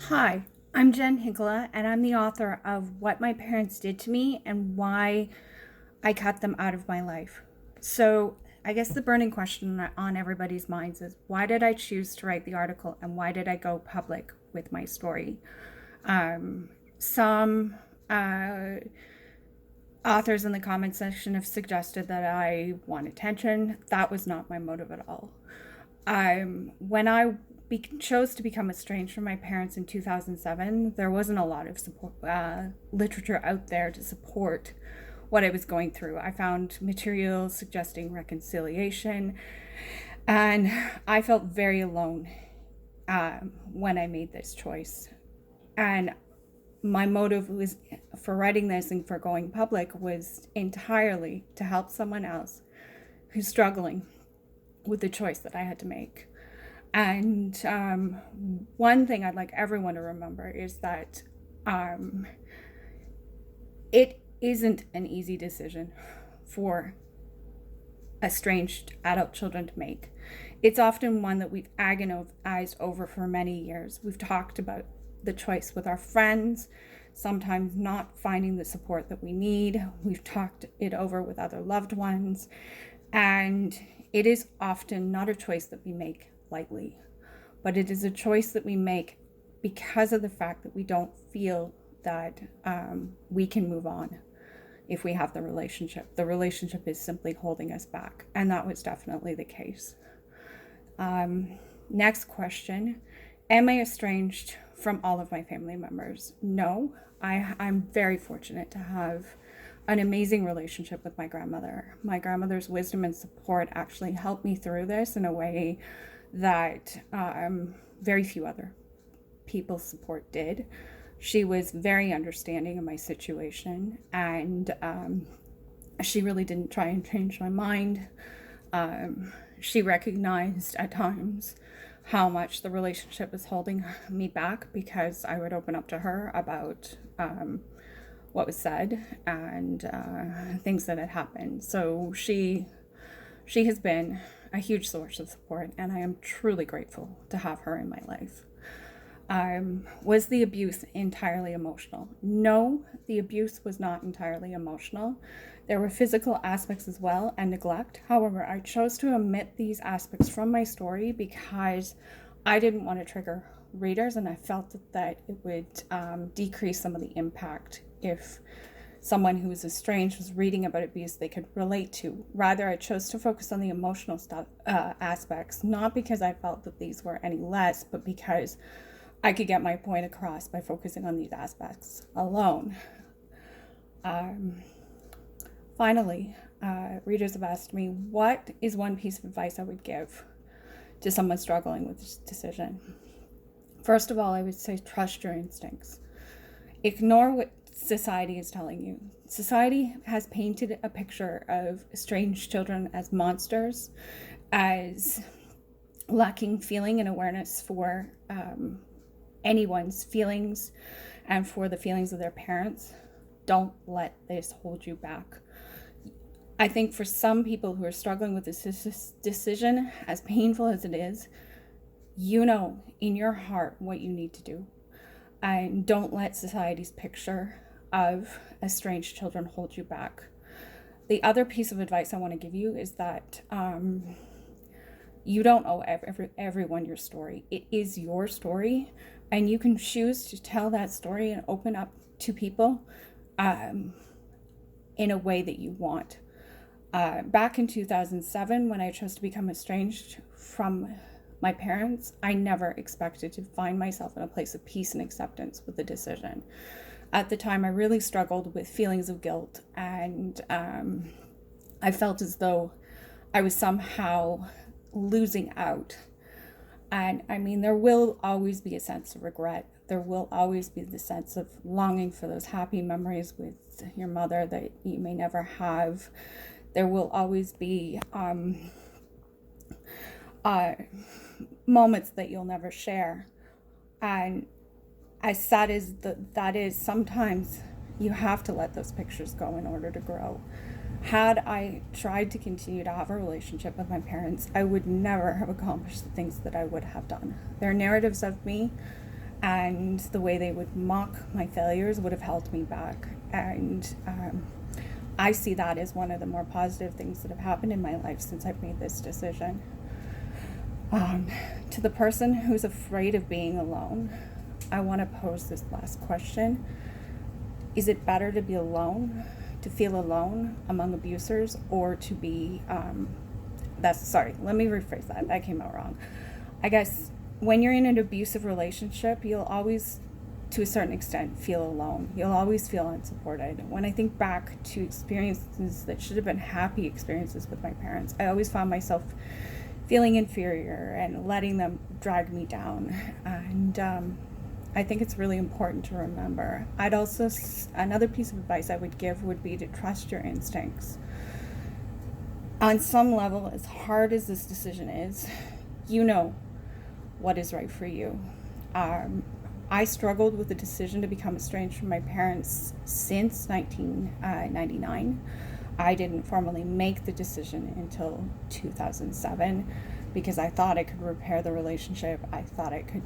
Hi, I'm Jen Hinkla, and I'm the author of What My Parents Did to Me and Why I Cut Them Out of My Life. So, I guess the burning question on everybody's minds is why did I choose to write the article and why did I go public with my story? Some authors in the comment section have suggested that I want attention. That was not my motive at all. When I chose to become estranged from my parents in 2007, there wasn't a lot of support, literature out there to support what I was going through. I found materials suggesting reconciliation, and I felt very alone when I made this choice. And my motive was for writing this and for going public was entirely to help someone else who's struggling with the choice that I had to make. And one thing I'd like everyone to remember is that it isn't an easy decision for estranged adult children to make. It's often one that we've agonized over for many years. We've talked about the choice with our friends, sometimes not finding the support that we need. We've talked it over with other loved ones, and it is often not a choice that we make lightly, but it is a choice that we make because of the fact that we don't feel that we can move on if we have the relationship. The relationship is simply holding us back, and that was definitely the case. Next question. Am I estranged from all of my family members? No, I'm very fortunate to have an amazing relationship with my grandmother. My grandmother's wisdom and support actually helped me through this in a way that very few other people's support did. She was very understanding of my situation, and she really didn't try and change my mind. She recognized at times how much the relationship was holding me back because I would open up to her about what was said and things that had happened. So she has been a huge source of support, and I am truly grateful to have her in my life. Was the abuse entirely emotional? No, the abuse was not entirely emotional. There were physical aspects as well and neglect. However, I chose to omit these aspects from my story because I didn't want to trigger readers, and I felt that it would decrease some of the impact if someone who was estranged was reading about abuse they could relate to. Rather, I chose to focus on the emotional aspects, not because I felt that these were any less, but because I could get my point across by focusing on these aspects alone. Finally, readers have asked me, what is one piece of advice I would give to someone struggling with this decision? First of all, I would say trust your instincts. Ignore what society is telling you. Society has painted a picture of estranged children as monsters, as lacking feeling and awareness for anyone's feelings and for the feelings of their parents. Don't let this hold you back. I think for some people who are struggling with this decision, as painful as it is, you know in your heart what you need to do. And don't let society's picture of estranged children hold you back. The other piece of advice I want to give you is that you don't owe everyone your story. It is your story, and you can choose to tell that story and open up to people in a way that you want. Back in 2007, when I chose to become estranged from my parents, I never expected to find myself in a place of peace and acceptance with the decision. At the time, I really struggled with feelings of guilt, and I felt as though I was somehow losing out. And I mean, there will always be a sense of regret. There will always be the sense of longing for those happy memories with your mother that you may never have. There will always be moments that you'll never share. And as sad as that is, sometimes you have to let those pictures go in order to grow. Had I tried to continue to have a relationship with my parents, I would never have accomplished the things that I would have done. Their narratives of me and the way they would mock my failures would have held me back. And I see that as one of the more positive things that have happened in my life since I've made this decision. To the person who's afraid of being alone, I want to pose this last question. Is it better to be alone, to feel alone among abusers, or to be, let me rephrase that. That came out wrong. I guess when you're in an abusive relationship, you'll always, to a certain extent, feel alone. You'll always feel unsupported. When I think back to experiences that should have been happy experiences with my parents, I always found myself feeling inferior and letting them drag me down. And I think it's really important to remember. Another piece of advice I would give would be to trust your instincts. On some level, as hard as this decision is, you know what is right for you. I struggled with the decision to become estranged from my parents since 1999. I didn't formally make the decision until 2007 because I thought I could repair the relationship. I thought I could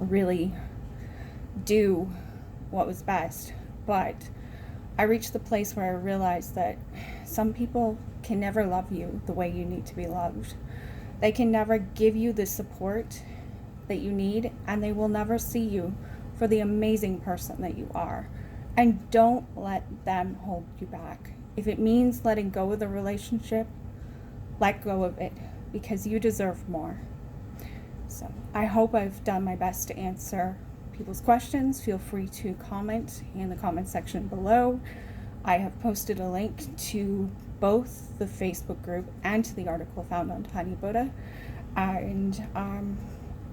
really do what was best. But I reached the place where I realized that some people can never love you the way you need to be loved. They can never give you the support that you need, and they will never see you for the amazing person that you are. And don't let them hold you back. If it means letting go of the relationship, let go of it, because you deserve more. So I hope I've done my best to answer people's questions. Feel free to comment in the comment section below. I have posted a link to both the Facebook group and to the article found on Tiny Buddha. And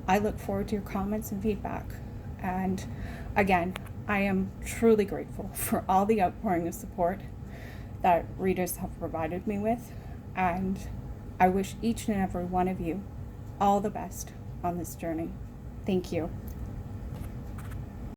I look forward to your comments and feedback. And again, I am truly grateful for all the outpouring of support that readers have provided me with, and I wish each and every one of you all the best on this journey. Thank you.